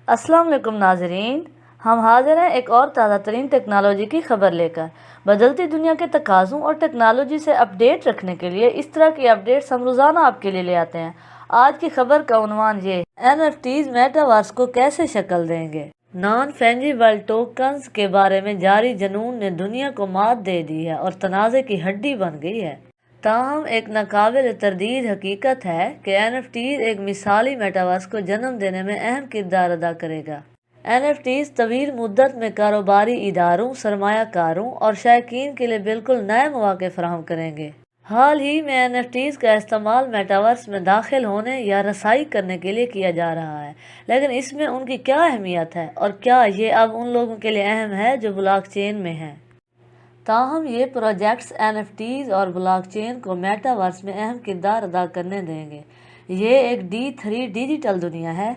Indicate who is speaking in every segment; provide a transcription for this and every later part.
Speaker 1: السلام علیکم ناظرین، ہم حاضر ہیں ایک اور تازہ ترین ٹیکنالوجی کی خبر لے کر۔ بدلتی دنیا کے تقاضوں اور ٹیکنالوجی سے اپڈیٹ رکھنے کے لیے اس طرح کی اپڈیٹس ہم روزانہ آپ کے لیے لے آتے ہیں۔ آج کی خبر کا عنوان یہ ہے: NFTs میٹاورس کو کیسے شکل دیں گے؟ نان فنجیبل ٹوکنز کے بارے میں جاری جنون نے دنیا کو مات دے دی ہے اور تنازع کی ہڈی بن گئی ہے۔ تاہم ایک ناقابل تردید حقیقت ہے کہ NFTs ایک مثالی میٹاورس کو جنم دینے میں اہم کردار ادا کرے گا۔ NFTs طویل مدت میں کاروباری اداروں، سرمایہ کاروں اور شائقین کے لیے بالکل نئے مواقع فراہم کریں گے۔ حال ہی میں NFTs کا استعمال میٹاورس میں داخل ہونے یا رسائی کرنے کے لیے کیا جا رہا ہے، لیکن اس میں ان کی کیا اہمیت ہے اور کیا یہ اب ان لوگوں کے لیے اہم ہے جو بلاک چین میں ہیں؟ تاہم یہ پروجیکٹس NFTs اور بلاک چین کو میٹاورس میں اہم کردار ادا کرنے دیں گے۔ یہ ایک D3 ڈیجیٹل دنیا ہے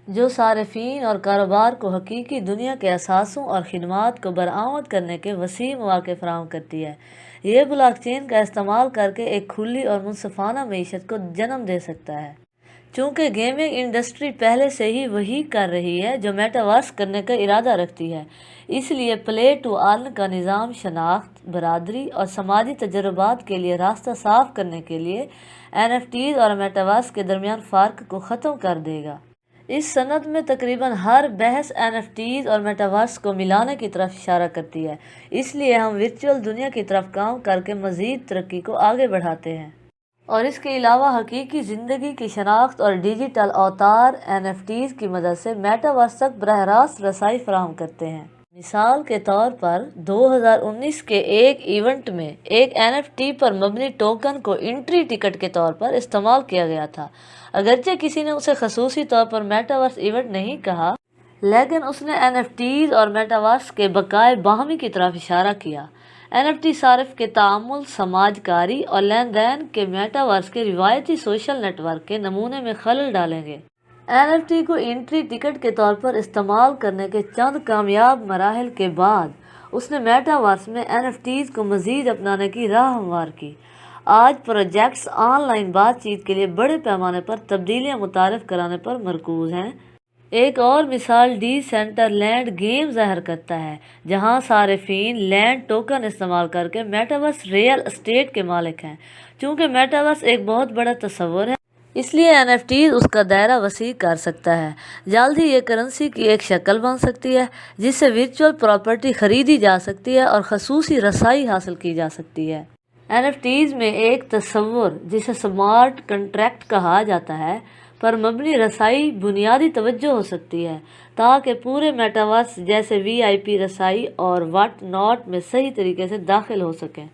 Speaker 1: جو صارفین اور کاروبار کو حقیقی دنیا کے اثاثوں اور خدمات کو برآمد کرنے کے وسیع مواقع فراہم کرتی ہے۔ یہ بلاک چین کا استعمال کر کے ایک کھلی اور منصفانہ معیشت کو جنم دے سکتا ہے۔ چونکہ گیمنگ انڈسٹری پہلے سے ہی وہی کر رہی ہے جو میٹاورس کرنے کا ارادہ رکھتی ہے، اس لیے پلے ٹو ارن کا نظام شناخت، برادری اور سماجی تجربات کے لیے راستہ صاف کرنے کے لیے NFTs اور میٹاورس کے درمیان فرق کو ختم کر دے گا۔ اس صنعت میں تقریباً ہر بحث NFTs اور میٹاورس کو ملانے کی طرف اشارہ کرتی ہے، اس لیے ہم ورچوئل دنیا کی طرف کام کر کے مزید ترقی کو آگے بڑھاتے ہیں۔ اور اس کے علاوہ حقیقی زندگی کی شناخت اور ڈیجیٹل اوتار NFTs کی مدد سے میٹاورس تک براہ راست رسائی فراہم کرتے ہیں۔ مثال کے طور پر 2019 کے ایک ایونٹ میں ایک NFT پر مبنی ٹوکن کو انٹری ٹکٹ کے طور پر استعمال کیا گیا تھا۔ اگرچہ کسی نے اسے خصوصی طور پر میٹاورس ایونٹ نہیں کہا، لیکن اس نے NFTs اور میٹاورس کے بقائے باہمی کی طرف اشارہ کیا۔ NFT صارف کے تعامل، سماج کاری اور لین دین کے میٹاورس کے روایتی سوشل نیٹ ورک کے نمونے میں خلل ڈالیں گے۔ NFT کو انٹری ٹکٹ کے طور پر استعمال کرنے کے چند کامیاب مراحل کے بعد اس نے میٹاورس میں NFTs کو مزید اپنانے کی راہ ہموار کی۔ آج پروجیکٹس آن لائن بات چیت کے لیے بڑے پیمانے پر تبدیلیاں متعارف کرانے پر مرکوز ہیں۔ ایک اور مثال ڈی سینٹر لینڈ گیم ظاہر کرتا ہے، جہاں صارفین لینڈ ٹوکن استعمال کر کے میٹاورس ریئل اسٹیٹ کے مالک ہیں۔ چونکہ میٹاورس ایک بہت بڑا تصور ہے، اس لیے NFTs اس کا دائرہ وسیع کر سکتا ہے۔ جلد ہی یہ کرنسی کی ایک شکل بن سکتی ہے جس سے ورچوئل پراپرٹی خریدی جا سکتی ہے اور خصوصی رسائی حاصل کی جا سکتی ہے۔ NFTs میں ایک تصور جسے سمارٹ کنٹریکٹ کہا جاتا ہے پر مبنی رسائی بنیادی توجہ ہو سکتی ہے، تاکہ پورے میٹاورس جیسے VIP رسائی اور واٹ ناٹ میں صحیح طریقے سے داخل ہو سکیں۔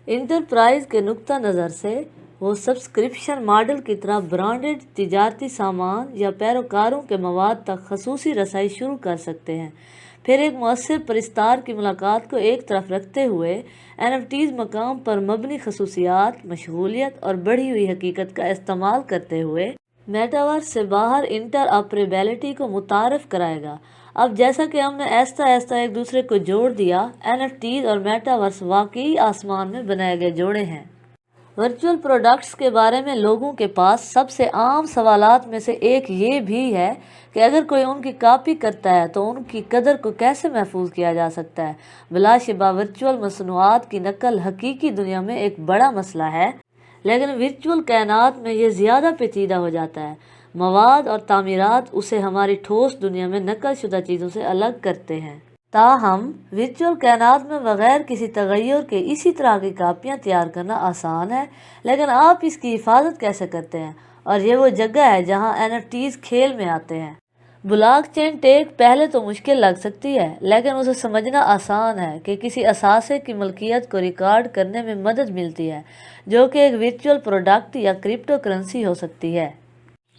Speaker 1: انٹرپرائز کے نقطہ نظر سے وہ سبسکرپشن ماڈل کی طرح برانڈڈ تجارتی سامان یا پیروکاروں کے مواد تک خصوصی رسائی شروع کر سکتے ہیں۔ پھر ایک مؤثر پرستار کی ملاقات کو ایک طرف رکھتے ہوئے NFTs مقام پر مبنی خصوصیات، مشغولیت اور بڑھی ہوئی حقیقت کا استعمال کرتے ہوئے میٹاورس سے باہر انٹر آپریبلٹی کو متعارف کرائے گا۔ اب جیسا کہ ہم نے آہستہ آہستہ ایک دوسرے کو جوڑ دیا، NFTs اور میٹاورس واقعی آسمان میں بنائے گئے جوڑے ہیں۔ ورچوئل پروڈکٹس کے بارے میں لوگوں کے پاس سب سے عام سوالات میں سے ایک یہ بھی ہے کہ اگر کوئی ان کی کاپی کرتا ہے تو ان کی قدر کو کیسے محفوظ کیا جا سکتا ہے۔ بلا شبہ ورچوئل مصنوعات کی نقل حقیقی دنیا میں ایک بڑا مسئلہ ہے، لیکن ورچوئل کائنات میں یہ زیادہ پیچیدہ ہو جاتا ہے۔ مواد اور تعمیرات اسے ہماری ٹھوس دنیا میں نقل شدہ چیزوں سے الگ کرتے ہیں۔ تاہم ورچوئل کائنات میں بغیر کسی تغیر کے اسی طرح کی کاپیاں تیار کرنا آسان ہے، لیکن آپ اس کی حفاظت کیسے کرتے ہیں؟ اور یہ وہ جگہ ہے جہاں NFTs کھیل میں آتے ہیں۔ بلاک چین ٹیک پہلے تو مشکل لگ سکتی ہے، لیکن اسے سمجھنا آسان ہے کہ کسی اثاثے کی ملکیت کو ریکارڈ کرنے میں مدد ملتی ہے، جو کہ ایک ورچوئل پروڈکٹ یا کرپٹو کرنسی ہو سکتی ہے۔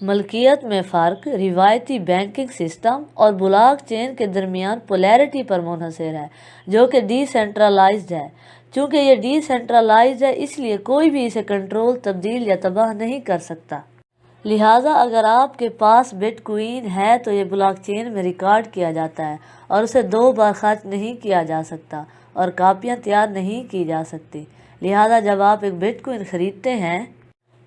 Speaker 1: ملکیت میں فرق روایتی بینکنگ سسٹم اور بلاک چین کے درمیان پولیرٹی پر منحصر ہے، جو کہ ڈی سینٹرلائزڈ ہے۔ چونکہ یہ ڈی سینٹرلائزڈ ہے، اس لیے کوئی بھی اسے کنٹرول، تبدیل یا تباہ نہیں کر سکتا۔ لہٰذا اگر آپ کے پاس بٹ کوئن ہے تو یہ بلاک چین میں ریکارڈ کیا جاتا ہے اور اسے 2 بار خرچ نہیں کیا جا سکتا اور کاپیاں تیار نہیں کی جا سکتی۔ لہٰذا جب آپ ایک بٹ کوئن خریدتے ہیں